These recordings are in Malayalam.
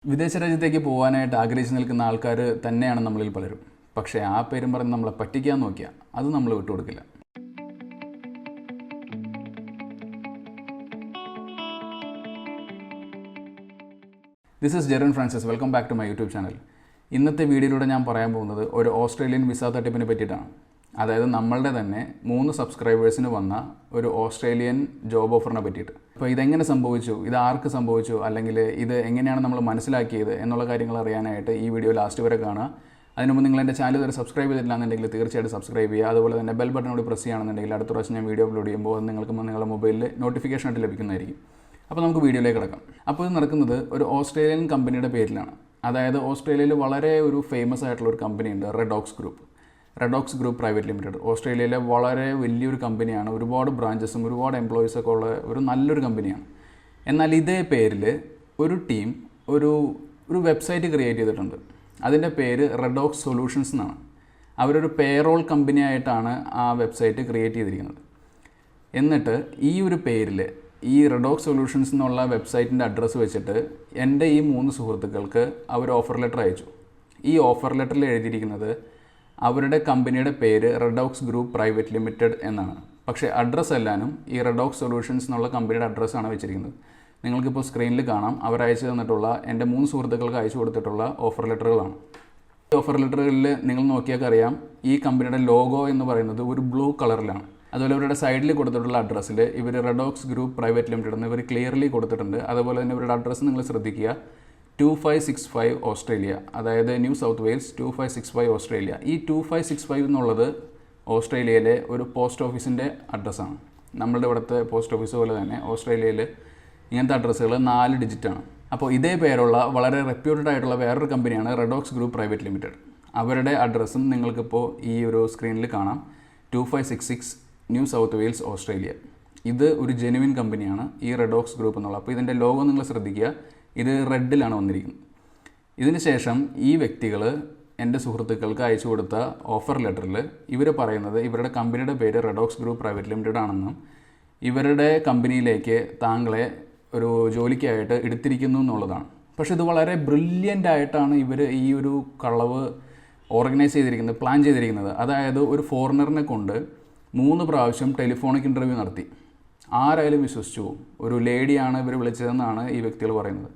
വിദേശ രാജ്യത്തേക്ക് പോകാനായിട്ട് ആഗ്രഹിച്ച് നിൽക്കുന്ന ആൾക്കാർ തന്നെയാണ് നമ്മളിൽ പലരും. പക്ഷേ ആ പേരും പറഞ്ഞ് നമ്മളെ പറ്റിക്കാൻ നോക്കിയാൽ അത് നമ്മൾ വിട്ടുകൊടുക്കില്ല. This is Jeren Francis. Welcome back to my YouTube channel. ഇന്നത്തെ വീഡിയോയിലൂടെ ഞാൻ പറയാൻ പോകുന്നത് ഒരു ഓസ്ട്രേലിയൻ വിസ തട്ടിപ്പിനെ പറ്റിയിട്ടാണ്. അതായത് നമ്മളുടെ തന്നെ 3 സബ്സ്ക്രൈബേഴ്സിന് വന്ന ഒരു ഓസ്ട്രേലിയൻ ജോബ് ഓഫറിനെ പറ്റിയിട്ട്. അപ്പോൾ ഇതെങ്ങനെ സംഭവിച്ചു, ഇത് ആർക്ക് സംഭവിച്ചു, അല്ലെങ്കിൽ ഇത് എങ്ങനെയാണ് നമ്മൾ മനസ്സിലാക്കിയത് എന്നുള്ള കാര്യങ്ങൾ അറിയാനായിട്ട് ഈ വീഡിയോ ലാസ്റ്റ് വരെ കാണുക. അതിന് മുമ്പ് നിങ്ങൾ എൻ്റെ ചാനൽ വരെ സബ്സ്ക്രൈബ് ചെയ്തിട്ടില്ലാന്നുണ്ടെങ്കിൽ തീർച്ചയായിട്ടും സബ്സ്ക്രൈബ് ചെയ്യുക. അതുപോലെ തന്നെ ബെൽ ബട്ടൺ കൂടി പ്രസ് ചെയ്യുകയാണെന്നുണ്ടെങ്കിൽ അടുത്ത പ്രാവശ്യം ഞാൻ വീഡിയോ അപ്ലോഡ് ചെയ്യുമ്പോൾ അത് നിങ്ങൾക്ക് നിങ്ങളുടെ മൊബൈലിൽ നോട്ടിഫിക്കേഷൻ ആയിട്ട് ലഭിക്കുന്നതായിരിക്കും. അപ്പോൾ നമുക്ക് വീഡിയോയിലേക്ക് കിടക്കാം. അപ്പോൾ ഇത് നടക്കുന്നത് ഒരു ഓസ്ട്രേലിയൻ കമ്പനിയുടെ പേരിലാണ്. അതായത് ഓസ്ട്രേലിയയിൽ വളരെ ഒരു ഫേമസ് ആയിട്ടുള്ള ഒരു കമ്പനിയുണ്ട്, റെഡോക്സ് ഗ്രൂപ്പ് പ്രൈവറ്റ് ലിമിറ്റഡ്. ഓസ്ട്രേലിയയിലെ വളരെ വലിയൊരു കമ്പനിയാണ്. ഒരുപാട് ബ്രാഞ്ചസും ഒരുപാട് എംപ്ലോയീസൊക്കെ ഉള്ള ഒരു നല്ലൊരു കമ്പനിയാണ്. എന്നാൽ ഇതേ പേരിൽ ഒരു ടീം ഒരു വെബ്സൈറ്റ് ക്രിയേറ്റ് ചെയ്തിട്ടുണ്ട്. അതിൻ്റെ പേര് റെഡോക്സ് സൊല്യൂഷൻസ് എന്നാണ്. അവരൊരു പേറോൾ കമ്പനിയായിട്ടാണ് ആ വെബ്സൈറ്റ് ക്രിയേറ്റ് ചെയ്തിരിക്കുന്നത്. എന്നിട്ട് ഈ ഒരു പേരിൽ ഈ റെഡോക്സ് സൊല്യൂഷൻസ് എന്നുള്ള വെബ്സൈറ്റിൻ്റെ അഡ്രസ്സ് വെച്ചിട്ട് എൻ്റെ ഈ 3 സുഹൃത്തുക്കൾക്ക് അവർ ഓഫർ ലെറ്റർ അയച്ചു. ഈ ഓഫർ ലെറ്ററിൽ എഴുതിയിരിക്കുന്നത് അവരുടെ കമ്പനിയുടെ പേര് റെഡോക്സ് ഗ്രൂപ്പ് പ്രൈവറ്റ് ലിമിറ്റഡ് എന്നാണ്. പക്ഷേ അഡ്രസ്സ് എല്ലാനും ഈ റെഡോക്സ് സൊല്യൂഷൻസ് എന്നുള്ള കമ്പനിയുടെ അഡ്രസ്സാണ് വെച്ചിരിക്കുന്നത്. നിങ്ങൾക്കിപ്പോൾ സ്ക്രീനിൽ കാണാം. അവർ അയച്ചു തന്നിട്ടുള്ള എൻ്റെ 3 സുഹൃത്തുക്കൾക്ക് അയച്ചു കൊടുത്തിട്ടുള്ള ഓഫർ ലെറ്ററുകളാണ്. ഈ ഓഫർ ലെറ്ററുകളിൽ നിങ്ങൾ നോക്കിയാൽ അറിയാം, ഈ കമ്പനിയുടെ ലോഗോ എന്ന് പറയുന്നത് ഒരു ബ്ലൂ കളറിലാണ്. അതുപോലെ ഇവരുടെ സൈഡിൽ കൊടുത്തിട്ടുള്ള അഡ്രസ്സിൽ ഇവർ റെഡോക്സ് ഗ്രൂപ്പ് പ്രൈവറ്റ് ലിമിറ്റഡ് എന്ന് ഇവർ ക്ലിയർലി കൊടുത്തിട്ടുണ്ട്. അതുപോലെ തന്നെ ഇവരുടെ അഡ്രസ്സ് നിങ്ങൾ ശ്രദ്ധിക്കുക, 2565 ഓസ്ട്രേലിയ, അതായത് ന്യൂ സൗത്ത് വെയിൽസ് 2565 ഓസ്ട്രേലിയ. ഈ 2565 എന്നുള്ളത് ഓസ്ട്രേലിയയിലെ ഒരു പോസ്റ്റ് ഓഫീസിൻ്റെ അഡ്രസ്സാണ്. നമ്മളുടെ ഇവിടുത്തെ പോസ്റ്റ് ഓഫീസ് പോലെ തന്നെ ഓസ്ട്രേലിയയിൽ ഇങ്ങനത്തെ അഡ്രസ്സുകൾ 4 ഡിജിറ്റാണ്. അപ്പോൾ ഇതേ പേരുള്ള വളരെ റെപ്യൂട്ടഡ് ആയിട്ടുള്ള വേറൊരു കമ്പനിയാണ് റെഡോക്സ് ഗ്രൂപ്പ് പ്രൈവറ്റ് ലിമിറ്റഡ്. അവരുടെ അഡ്രസ്സും നിങ്ങൾക്കിപ്പോൾ ഈ ഒരു സ്ക്രീനിൽ കാണാം, 2566 ന്യൂ സൗത്ത് വെയിൽസ് ഓസ്ട്രേലിയ. ഇത് ഒരു ജെനുവിൻ കമ്പനിയാണ്, ഈ റെഡോക്സ് ഗ്രൂപ്പ് എന്നുള്ള. അപ്പോൾ ഇതിൻ്റെ ലോഗോ നിങ്ങൾ ശ്രദ്ധിക്കുക, ഇത് റെഡിലാണ് വന്നിരിക്കുന്നത്. ഇതിന് ശേഷം ഈ വ്യക്തികൾ എൻ്റെ സുഹൃത്തുക്കൾക്ക് അയച്ചു കൊടുത്ത ഓഫർ ലെറ്ററിൽ ഇവർ പറയുന്നത് ഇവരുടെ കമ്പനിയുടെ പേര് റെഡോക്സ് ഗ്രൂപ്പ് പ്രൈവറ്റ് ലിമിറ്റഡ് ആണെന്നും ഇവരുടെ കമ്പനിയിലേക്ക് താങ്കളെ ഒരു ജോലിക്കായിട്ട് എടുത്തിരിക്കുന്നു എന്നുള്ളതാണ്. പക്ഷേ ഇത് വളരെ ബ്രില്യൻ്റ് ആയിട്ടാണ് ഇവർ ഈ ഒരു കളവ് ഓർഗനൈസ് ചെയ്തിരിക്കുന്നത്, പ്ലാൻ ചെയ്തിരിക്കുന്നത്. അതായത് ഒരു ഫോറിനറിനെ കൊണ്ട് 3 പ്രാവശ്യം ടെലിഫോണിക് ഇൻ്റർവ്യൂ നടത്തി. ആരായാലും വിശ്വസിച്ചു പോകും. ഒരു ലേഡിയാണ് ഇവർ വിളിച്ചതെന്നാണ് ഈ വ്യക്തികൾ പറയുന്നത്.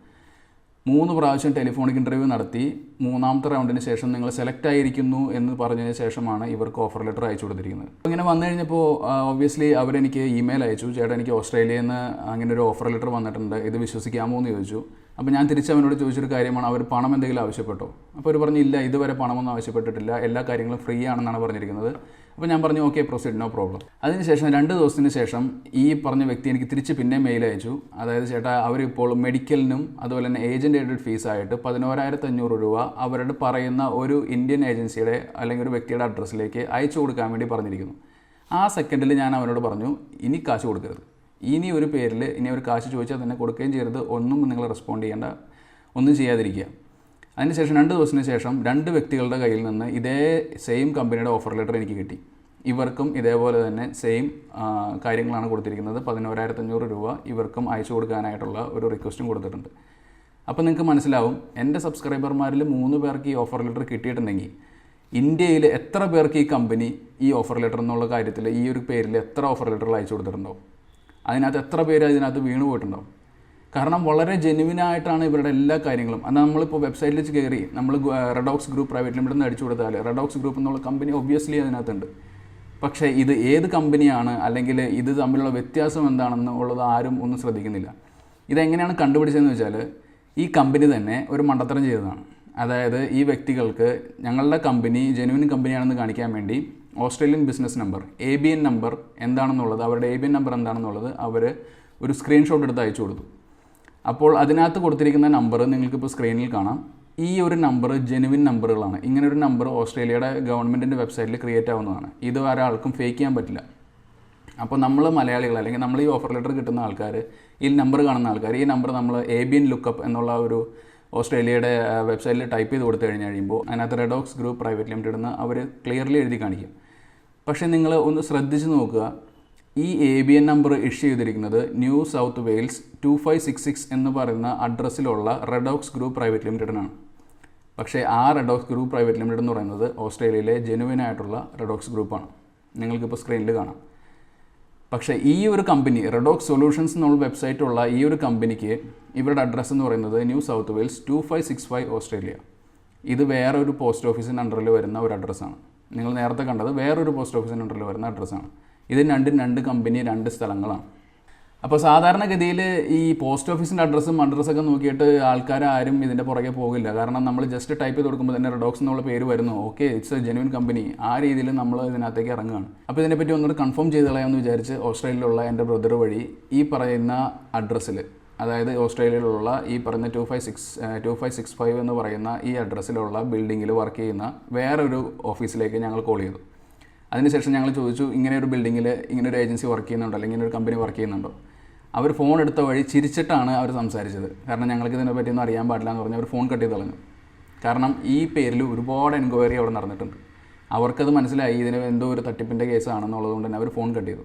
3 പ്രാവശ്യം ടെലിഫോണിക് ഇൻ്റർവ്യൂ നടത്തി 3ാമത്തെ റൗണ്ടിന് ശേഷം നിങ്ങൾ സെലക്ട് ആയിരിക്കുന്നു എന്ന് പറഞ്ഞതിന് ശേഷമാണ് ഇവർക്ക് ഓഫർ ലെറ്റർ അയച്ചു കൊടുത്തിരിക്കുന്നത്. ഇങ്ങനെ വന്നു കഴിഞ്ഞപ്പോൾ ഒബ്വിയസ്ലി അവരെനിക്ക് ഇമെയിൽ അയച്ചു, ചേട്ടാ എനിക്ക് ഓസ്ട്രേലിയയിൽ നിന്ന് അങ്ങനെ ഒരു ഓഫർ ലെറ്റർ വന്നിട്ടുണ്ട്, ഇത് വിശ്വസിക്കാമോ എന്ന് ചോദിച്ചു. അപ്പോൾ ഞാൻ തിരിച്ചവനോട് ചോദിച്ചൊരു കാര്യമാണ്, അവർ പണം എന്തെങ്കിലും ആവശ്യപ്പെട്ടോ? അപ്പോൾ അവർ പറഞ്ഞു ഇല്ല, ഇതുവരെ പണമൊന്നും ആവശ്യപ്പെട്ടിട്ടില്ല, എല്ലാ കാര്യങ്ങളും ഫ്രീ ആണെന്നാണ് പറഞ്ഞിരിക്കുന്നത്. അപ്പോൾ ഞാൻ പറഞ്ഞു ഓക്കെ, പ്രൊസീഡ്, നോ പ്രോബ്ലം. അതിനുശേഷം 2 ദിവസത്തിന് ശേഷം ഈ പറഞ്ഞ വ്യക്തി എനിക്ക് തിരിച്ച് പിന്നെ മെയിൽ അയച്ചു. അതായത് ചേട്ടാ, അവരിപ്പോൾ മെഡിക്കലിനും അതുപോലെ തന്നെ ഏജൻറ് എയ്ഡഡ് ഫീസായിട്ട് 11,500 രൂപ അവരുടെ പറയുന്ന ഒരു ഇന്ത്യൻ ഏജൻസിയുടെ അല്ലെങ്കിൽ ഒരു വ്യക്തിയുടെ അഡ്രസ്സിലേക്ക് അയച്ചു കൊടുക്കാൻ വേണ്ടി പറഞ്ഞിരിക്കുന്നു. ആ സെക്കൻഡിൽ ഞാൻ അവനോട് പറഞ്ഞു, ഇനി കാശ് കൊടുക്കരുത്, ഇനി ഒരു പേരിൽ ഇനി ഒരു കാശ് ചോദിച്ചാൽ തന്നെ കൊടുക്കുകയും ചെയ്യരുത്, ഒന്നും നിങ്ങൾ റെസ്പോണ്ട് ചെയ്യേണ്ട, ഒന്നും ചെയ്യാതിരിക്കുക. അതിനുശേഷം 2 ദിവസത്തിന് ശേഷം 2 വ്യക്തികളുടെ കയ്യിൽ നിന്ന് ഇതേ സെയിം കമ്പനിയുടെ ഓഫർ ലെറ്റർ എനിക്ക് കിട്ടി. ഇവർക്കും ഇതേപോലെ തന്നെ സെയിം കാര്യങ്ങളാണ് കൊടുത്തിരിക്കുന്നത്. 11,500 രൂപ ഇവർക്കും അയച്ചു കൊടുക്കാനായിട്ടുള്ള ഒരു റിക്വസ്റ്റും കൊടുത്തിട്ടുണ്ട്. അപ്പോൾ നിങ്ങൾക്ക് മനസ്സിലാവും, എൻ്റെ സബ്സ്ക്രൈബർമാരിൽ 3 പേർക്ക് ഈ ഓഫർ ലെറ്റർ കിട്ടിയിട്ടുണ്ടെങ്കിൽ ഇന്ത്യയിൽ എത്ര പേർക്ക് ഈ കമ്പനി ഈ ഓഫർ ലെറ്റർ എന്നുള്ള കാര്യത്തിൽ ഈ ഒരു പേരിൽ എത്ര ഓഫർ ലെറ്ററുകൾ അയച്ചു കൊടുത്തിട്ടുണ്ടാവും? അതിനകത്ത് എത്ര പേര് അതിനകത്ത് വീണു പോയിട്ടുണ്ടാവും? കാരണം വളരെ ജെനുവിനായിട്ടാണ് ഇവരുടെ എല്ലാ കാര്യങ്ങളും. അത് നമ്മളിപ്പോൾ വെബ്സൈറ്റിൽ കയറി നമ്മൾ റെഡോക്സ് ഗ്രൂപ്പ് പ്രൈവറ്റ് ലിമിറ്റഡ് എന്ന് അടിച്ചു കൊടുത്താൽ റെഡോക്സ് ഗ്രൂപ്പ് എന്നുള്ള കമ്പനി ഒബ്വിയസ്ലി അതിനകത്തുണ്ട്. പക്ഷേ ഇത് ഏത് കമ്പനിയാണ്, അല്ലെങ്കിൽ ഇത് തമ്മിലുള്ള വ്യത്യാസം എന്താണെന്ന് ഉള്ളത് ആരും ഒന്നും ശ്രദ്ധിക്കുന്നില്ല. ഇതെങ്ങനെയാണ് കണ്ടുപിടിച്ചതെന്ന് വെച്ചാൽ ഈ കമ്പനി തന്നെ ഒരു മണ്ടത്തരം ചെയ്തതാണ്. അതായത് ഈ വ്യക്തികൾക്ക് ഞങ്ങളുടെ കമ്പനി ജെനുവിൻ കമ്പനിയാണെന്ന് കാണിക്കാൻ വേണ്ടി Australian business number, ABN number എന്താണെന്നുള്ളത്, അവരുടെ ABN നമ്പർ എന്താണെന്നുള്ളത് അവർ ഒരു സ്ക്രീൻഷോട്ട് എടുത്ത് അയച്ചു കൊടുത്തു. അപ്പോൾ അതിനകത്ത് കൊടുത്തിരിക്കുന്ന നമ്പർ നിങ്ങൾക്കിപ്പോൾ സ്ക്രീനിൽ കാണാം. ഈ ഒരു നമ്പർ ജെനുവിൻ നമ്പറുകളാണ്. ഇങ്ങനൊരു നമ്പർ ഓസ്ട്രേലിയയുടെ ഗവൺമെൻറ്റിൻ്റെ വെബ്സൈറ്റിൽ ക്രിയേറ്റ് ആവുന്നതാണ്. ഇത് ഒരാൾക്കും ഫേക്ക് ചെയ്യാൻ പറ്റില്ല. അപ്പോൾ നമ്മൾ മലയാളികൾ, അല്ലെങ്കിൽ നമ്മൾ ഈ ഓഫർ ലെറ്റർ കിട്ടുന്ന ആൾക്കാർ, ഈ നമ്പർ കാണുന്ന ആൾക്കാർ, ഈ നമ്പർ നമ്മൾ ABN ലുക്കപ്പ് എന്നുള്ള ഒരു ഓസ്ട്രേലിയയുടെ വെബ്സൈറ്റിൽ ടൈപ്പ് ചെയ്ത് കൊടുത്തു കഴിയുമ്പോൾ അതിനകത്ത് റെഡോക്സ് ഗ്രൂപ്പ് പ്രൈവറ്റ് ലിമിറ്റഡ് എന്ന് അവർ ക്ലിയർലി എഴുതി കാണിക്കും. പക്ഷേ നിങ്ങൾ ഒന്ന് ശ്രദ്ധിച്ച് നോക്കുക, ഈ ABN നമ്പർ ഇഷ്യൂ ചെയ്തിരിക്കുന്നത് ന്യൂ സൗത്ത് വെയിൽസ് 2566 എന്ന് പറയുന്ന അഡ്രസ്സിലുള്ള റെഡോക്സ് ഗ്രൂപ്പ് പ്രൈവറ്റ് ലിമിറ്റഡിനാണ്. പക്ഷേ ആ റെഡോക്സ് ഗ്രൂപ്പ് പ്രൈവറ്റ് ലിമിറ്റഡ് എന്ന് പറയുന്നത് ഓസ്ട്രേലിയയിലെ ജെനുവിൻ ആയിട്ടുള്ള റെഡോക്സ് ഗ്രൂപ്പാണ്. നിങ്ങൾക്കിപ്പോൾ സ്ക്രീനിൽ കാണാം. പക്ഷേ ഈ ഒരു കമ്പനി റെഡോക്സ് സൊല്യൂഷൻസ് എന്നുള്ള വെബ്സൈറ്റുള്ള ഈ ഒരു കമ്പനിക്ക് ഇവരുടെ അഡ്രസ്സ് എന്ന് പറയുന്നത് ന്യൂ സൗത്ത് വെയിൽസ് 2565 ഓസ്ട്രേലിയ. ഇത് വേറൊരു പോസ്റ്റ് ഓഫീസിൻ്റെ അണ്ടറിൽ വരുന്ന ഒരു അഡ്രസ്സാണ്. നിങ്ങൾ നേരത്തെ കണ്ടത് വേറൊരു പോസ്റ്റ് ഓഫീസിൻ്റെ അണ്ടറിൽ വരുന്ന അഡ്രസ്സാണ്. ഇത് രണ്ട് കമ്പനി 2 സ്ഥലങ്ങളാണ്. അപ്പോൾ സാധാരണഗതിയിൽ ഈ പോസ്റ്റ് ഓഫീസിൻ്റെ അഡ്രസ്സൊക്കെ നോക്കിയിട്ട് ആൾക്കാരും ഇതിൻ്റെ പുറകെ പോകില്ല. കാരണം നമ്മൾ ജസ്റ്റ് ടൈപ്പ് ചെയ്ത് കൊടുക്കുമ്പോൾ തന്നെ റെഡോക്സ് എന്നുള്ള പേര് വരുന്നു. Okay, it's A genuine company. ആ രീതിയിൽ നമ്മൾ ഇതിനകത്തേക്ക് ഇറങ്ങുകയാണ്. അപ്പോൾ ഇതിനെപ്പറ്റി ഒന്നുകൂടി കൺഫേം ചെയ്ത് കളയാമെന്ന് വിചാരിച്ച് ഓസ്ട്രേലിയയിലുള്ള എൻ്റെ ബ്രദർ വഴി ഈ പറയുന്ന അഡ്രസ്സിൽ, അതായത് ഓസ്ട്രേലിയയിലുള്ള ഈ പറയുന്ന 2565 എന്ന് പറയുന്ന ഈ അഡ്രസ്സിലുള്ള ബിൽഡിങ്ങിൽ വർക്ക് ചെയ്യുന്ന വേറൊരു ഓഫീസിലേക്ക് ഞങ്ങൾ കോൾ ചെയ്തു. അതിനുശേഷം ഞങ്ങൾ ചോദിച്ചു, ഇങ്ങനെ ഒരു ബിൽഡിങ്ങിൽ ഇങ്ങനെ ഒരു ഏജൻസി വർക്ക് ചെയ്യുന്നുണ്ടോ, അല്ലെങ്കിൽ ഇങ്ങനെ ഒരു കമ്പനി വർക്ക് ചെയ്യുന്നുണ്ടോ. അവർ ഫോൺ എടുത്ത വഴി ചിരിച്ചിട്ടാണ് അവർ സംസാരിച്ചത്. കാരണം ഞങ്ങൾക്ക് ഇതിനെ പറ്റിയൊന്നും അറിയാൻ പാടില്ല എന്ന് പറഞ്ഞ് അവർ ഫോൺ കട്ട് ചെയ്ത് കളഞ്ഞു. കാരണം ഈ പേരിൽ ഒരുപാട് എൻക്വയറി അവിടെ നടന്നിട്ടുണ്ട്. അവർക്കത് മനസ്സിലായി ഇതിന് എന്തോ ഒരു തട്ടിപ്പിൻ്റെ കേസാണെന്നുള്ളതുകൊണ്ട് തന്നെ അവർ ഫോൺ കട്ട് ചെയ്തു.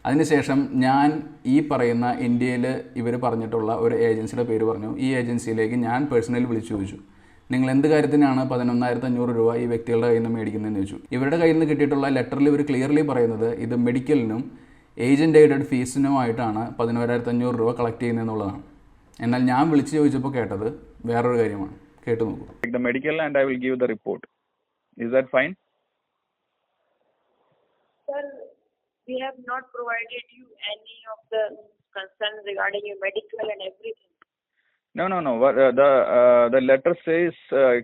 അതിനുശേഷം ഞാൻ ഈ പറയുന്ന ഇന്ത്യയിൽ ഇവർ പറഞ്ഞിട്ടുള്ള ഒരു ഏജൻസിയുടെ പേര് പറഞ്ഞു. ഈ ഏജൻസിയിലേക്ക് ഞാൻ പേഴ്സണലി വിളിച്ചു ചോദിച്ചു, നിങ്ങൾ എന്ത് കാര്യത്തിനാണ് 11,500 രൂപ ഈ വ്യക്തികളുടെ കയ്യിൽ നിന്ന് മേടിക്കുന്നതെന്ന് ചോദിച്ചു. ഇവരുടെ കയ്യിൽ നിന്ന് കിട്ടിയിട്ടുള്ള ലെറ്ററിൽ ഇവർ ക്ലിയർലി പറയുന്നത് ഇത് മെഡിക്കലിനും ഏജൻറ്റ് എയ്ഡഡ് ഫീസിനുമായിട്ടാണ് 11,500 രൂപ കളക്ട് ചെയ്യുന്നതെന്നുള്ളതാണ്. എന്നാൽ ഞാൻ വിളിച്ച് ചോദിച്ചപ്പോൾ കേട്ടത് വേറൊരു കാര്യമാണ്. കേട്ടു നോക്കൂ. The medical and I will give the report. Is that fine? Sir, we have not provided you any of the concerns regarding your medical and everything. No. The letter says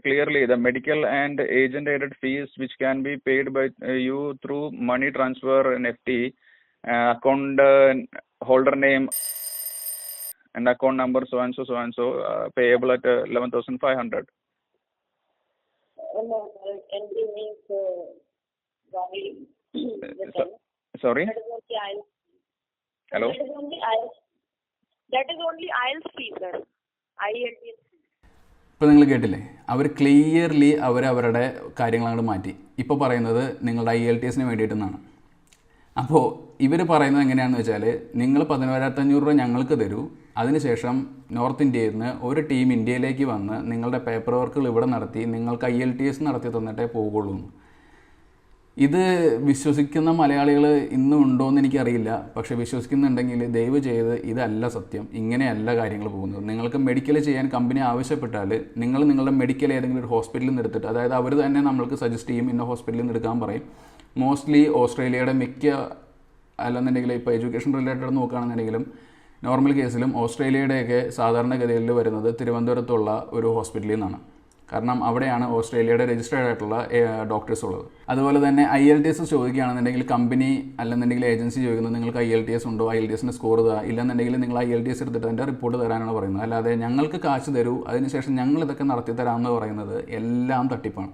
clearly the medical and agent aided fees which can be paid by you through money transfer, NEFT, account holder name and account number so and so payable at 11,500. No, entry means only. Sorry? That is only IELTS. Hello? That is only IELTS fee, sir. IELTS. ഇപ്പോൾ നിങ്ങൾ കേട്ടില്ലേ, അവർ ക്ലിയർലി അവരുടെ കാര്യങ്ങൾ അങ്ങോട്ട് മാറ്റി. ഇപ്പോൾ പറയുന്നത് നിങ്ങളുടെ IELTSന് വേണ്ടിയിട്ടെന്നാണ്. അപ്പോൾ ഇവർ പറയുന്നത് എങ്ങനെയാണെന്ന് വെച്ചാൽ, നിങ്ങൾ 11,500 രൂപ ഞങ്ങൾക്ക് തരൂ, അതിനുശേഷം നോർത്ത് ഇന്ത്യയിൽ നിന്ന് ഒരു ടീം ഇന്ത്യയിലേക്ക് വന്ന് നിങ്ങളുടെ പേപ്പർ വർക്കുകൾ ഇവിടെ നടത്തി നിങ്ങൾക്ക് IELTS നടത്തി തന്നിട്ടേ പോകുള്ളൂ. ഇത് വിശ്വസിക്കുന്ന മലയാളികൾ ഇന്നും ഉണ്ടോ എന്ന് എനിക്കറിയില്ല. പക്ഷേ വിശ്വസിക്കുന്നുണ്ടെങ്കിൽ ദയവ് ചെയ്ത് ഇതല്ല സത്യം, ഇങ്ങനെയല്ല കാര്യങ്ങൾ പോകുന്നത്. നിങ്ങൾക്ക് മെഡിക്കൽ ചെയ്യാൻ കമ്പനി ആവശ്യപ്പെട്ടാൽ നിങ്ങൾ നിങ്ങളുടെ മെഡിക്കൽ ഏതെങ്കിലും ഒരു ഹോസ്പിറ്റലിൽ നിന്ന് എടുത്തിട്ട്, അതായത് അവർ തന്നെ നമ്മൾക്ക് സജസ്റ്റ് ചെയ്യും ഇന്ന ഹോസ്പിറ്റലിൽ നിന്ന് എടുക്കാൻ പറയും. മോസ്റ്റ്ലി ഓസ്ട്രേലിയയുടെ മിക്ക, അല്ലെന്നുണ്ടെങ്കിൽ ഇപ്പോൾ എഡ്യൂക്കേഷൻ റിലേറ്റഡ് നോക്കുകയാണെന്നുണ്ടെങ്കിലും നോർമൽ കേസിലും ഓസ്ട്രേലിയയുടെയൊക്കെ സാധാരണഗതിയിൽ വരുന്നത് തിരുവനന്തപുരത്തുള്ള ഒരു ഹോസ്പിറ്റലിൽ നിന്നാണ്. കാരണം അവിടെയാണ് ഓസ്ട്രേലിയയുടെ രജിസ്റ്റേർഡ് ആയിട്ടുള്ള ഡോക്ടേഴ്സ് ഉള്ളത്. അതുപോലെ തന്നെ IELTS ചോദിക്കുകയാണെന്നുണ്ടെങ്കിൽ കമ്പനി അല്ലെന്നുണ്ടെങ്കിൽ ഏജൻസി ചോദിക്കുന്നത് നിങ്ങൾക്ക് IELTS ഉണ്ടോ, IELTSൻ്റെ സ്കോർ ഇല്ലെന്നുണ്ടെങ്കിൽ നിങ്ങൾ IELTS എടുത്തിട്ട് അതിൻ്റെ റിപ്പോർട്ട് തരാനാണ് പറയുന്നത്. അല്ലാതെ ഞങ്ങൾക്ക് കാശ് തരൂ, അതിനുശേഷം ഞങ്ങൾ ഇതൊക്കെ നടത്തി തരാമെന്ന് പറയുന്നത് എല്ലാം തട്ടിപ്പാണ്.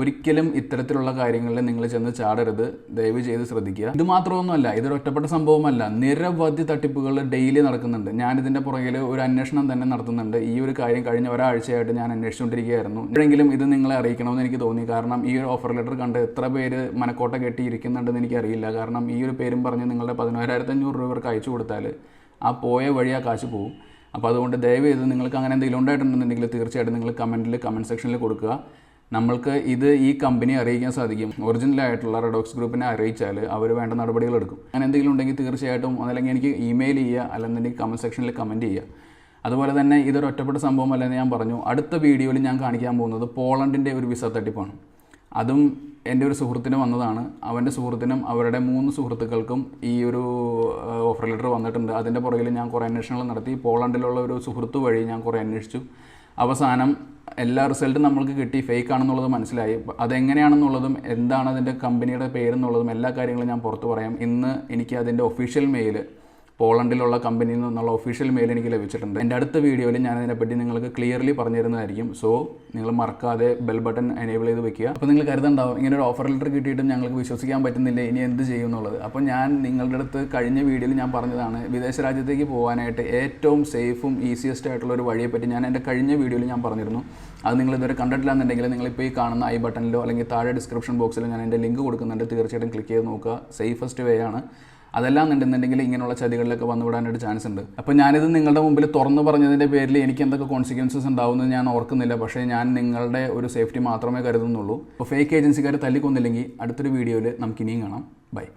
ഒരിക്കലും ഇത്തരത്തിലുള്ള കാര്യങ്ങളിൽ നിങ്ങൾ ചെന്ന് ചാടരുത്, ദയവ് ചെയ്ത് ശ്രദ്ധിക്കുക. ഇത് മാത്രമൊന്നുമല്ല, ഇതൊരു ഒറ്റപ്പെട്ട സംഭവമല്ല, നിരവധി തട്ടിപ്പുകൾ ഡെയിലി നടക്കുന്നുണ്ട്. ഞാനിതിൻ്റെ പുറകിൽ ഒരു അന്വേഷണം തന്നെ നടത്തുന്നുണ്ട്. ഈ ഒരു കാര്യം കഴിഞ്ഞ ഒരാഴ്ചയായിട്ട് ഞാൻ അന്വേഷിച്ചുകൊണ്ടിരിക്കുകയായിരുന്നു. എപ്പോഴെങ്കിലും ഇത് നിങ്ങളെ അറിയിക്കണമെന്ന് എനിക്ക് തോന്നി. കാരണം ഈ ഒരു ഓഫർ ലെറ്റർ കണ്ട് എത്ര പേര് മനക്കോട്ട കെട്ടിയിരിക്കുന്നുണ്ടെന്ന് എനിക്കറിയില്ല. കാരണം ഈ ഒരു പേരും പറഞ്ഞ് നിങ്ങളുടെ 11,500 രൂപ ഇവർക്ക് അയച്ചു കൊടുത്താൽ ആ പോയ വഴി ആ കാശ് പോകും. അപ്പോൾ അതുകൊണ്ട് ദയവ് ചെയ്ത് നിങ്ങൾക്ക് അങ്ങനെ എന്തെങ്കിലും ഉണ്ടായിട്ടുണ്ടെന്നുണ്ടെങ്കിൽ തീർച്ചയായിട്ടും നിങ്ങൾ കമൻറ്റ് സെക്ഷനിൽ കൊടുക്കുക. നമ്മൾക്ക് ഇത് ഈ കമ്പനിയെ അറിയിക്കാൻ സാധിക്കും. ഒറിജിനലായിട്ടുള്ള റെഡോക്സ് ഗ്രൂപ്പിനെ അറിയിച്ചാൽ അവർ വേണ്ട നടപടികൾ എടുക്കും. അങ്ങനെ എന്തെങ്കിലും ഉണ്ടെങ്കിൽ തീർച്ചയായിട്ടും അതല്ലെങ്കിൽ എനിക്ക് ഇമെയിൽ ചെയ്യുക, അല്ലെന്നുണ്ടെങ്കിൽ കമൻറ്റ് സെക്ഷനിൽ കമൻറ്റ് ചെയ്യുക. അതുപോലെ തന്നെ ഇതൊരു ഒറ്റപ്പെട്ട സംഭവമല്ലെന്ന് ഞാൻ പറഞ്ഞു. അടുത്ത വീഡിയോയിൽ ഞാൻ കാണിക്കാൻ പോകുന്നത് പോളണ്ടിൻ്റെ ഒരു വിസ തട്ടിപ്പാണ്. അതും എൻ്റെ ഒരു സുഹൃത്തിന് വന്നതാണ്. അവൻ്റെ സുഹൃത്തിനും അവരുടെ 3 സുഹൃത്തുക്കൾക്കും ഈ ഒരു ഓഫർ ലെറ്റർ വന്നിട്ടുണ്ട്. അതിൻ്റെ പുറകിൽ ഞാൻ കുറേ അന്വേഷണങ്ങൾ നടത്തി. പോളണ്ടിലുള്ള ഒരു സുഹൃത്ത് വഴി ഞാൻ കുറേ അന്വേഷിച്ചു. അവസാനം എല്ലാ റിസൾട്ടും നമ്മൾക്ക് കിട്ടി, ഫേക്ക് ആണെന്നുള്ളത് മനസ്സിലായി. അതെങ്ങനെയാണെന്നുള്ളതും എന്താണ് അതിൻ്റെ കമ്പനിയുടെ പേരെന്നുള്ളതും എല്ലാ കാര്യങ്ങളും ഞാൻ പുറത്ത് പറയാം. ഇന്ന് എനിക്ക് അതിൻ്റെ ഒഫീഷ്യൽ മെയിൽ, പോളണ്ടിലുള്ള കമ്പനിയിൽ നിന്നുള്ള ഒഫീഷ്യൽ മെയിൽ എനിക്ക് ലഭിച്ചിട്ടുണ്ട്. എൻ്റെ അടുത്ത വീഡിയോയിൽ ഞാൻ അതിനെപ്പറ്റി നിങ്ങൾക്ക് ക്ലിയർലി പറഞ്ഞു തരുന്നതായിരിക്കും. സോ നിങ്ങൾ മറക്കാതെ ബെൽ ബട്ടൺ എനേബിൾ ചെയ്ത് വെക്കുക. അപ്പോൾ നിങ്ങൾ കരുതുന്നുണ്ടാവും ഇങ്ങനെ ഒരു ഓഫർ ലെറ്റർ കിട്ടിയിട്ടും ഞങ്ങൾക്ക് വിശ്വസിക്കാൻ പറ്റുന്നില്ല, ഇനി എന്ത് ചെയ്യും എന്നുള്ളത്. അപ്പോൾ ഞാൻ നിങ്ങളുടെ അടുത്ത് കഴിഞ്ഞ വീഡിയോയിൽ ഞാൻ പറഞ്ഞതാണ്, വിദേശ രാജ്യത്തേക്ക് പോകാനായിട്ട് ഏറ്റവും സേഫും ഈസിയസ്റ്റ് ആയിട്ടുള്ള ഒരു വഴിയെപ്പറ്റി ഞാൻ എൻ്റെ കഴിഞ്ഞ വീഡിയോയിൽ ഞാൻ പറഞ്ഞിരുന്നു. അത് നിങ്ങൾ ഇതുവരെ കണ്ടിട്ടില്ല എന്നുണ്ടെങ്കിൽ നിങ്ങളിപ്പോൾ ഈ കാണുന്ന ഐ ബട്ടണിലോ അല്ലെങ്കിൽ താഴെ ഡിസ്ക്രിപ്ഷൻ ബോക്സിലോ ഞാൻ എൻ്റെ ലിങ്ക് കൊടുക്കുന്നുണ്ട്. തീർച്ചയായിട്ടും ക്ലിക്ക് ചെയ്ത് നോക്കുക. സേഫസ്റ്റ് വേ ആണ്. അതെല്ലാം ഉണ്ടെന്നുണ്ടെങ്കിൽ ഇങ്ങനെയുള്ള ചതികളിലൊക്കെ വന്നു വിടാനായിട്ട് ചാൻസ് ഉണ്ട്. അപ്പോൾ ഞാനിത് നിങ്ങളുടെ മുമ്പിൽ തുറന്നു പറഞ്ഞതിൻ്റെ പേരിൽ എനിക്ക് എന്തൊക്കെ കോൺസിക്വൻസസ് ഉണ്ടാവുമെന്ന് ഞാൻ ഓർക്കുന്നില്ല. പക്ഷേ ഞാൻ നിങ്ങളുടെ ഒരു സേഫ്റ്റി മാത്രമേ കരുതുന്നുള്ളൂ. അപ്പോൾ ഫേക്ക് ഏജൻസിക്കാർ തല്ലിക്കൊന്നില്ലെങ്കിൽ അടുത്തൊരു വീഡിയോയിൽ നമുക്ക് ഇനിയും കാണാം. ബൈ.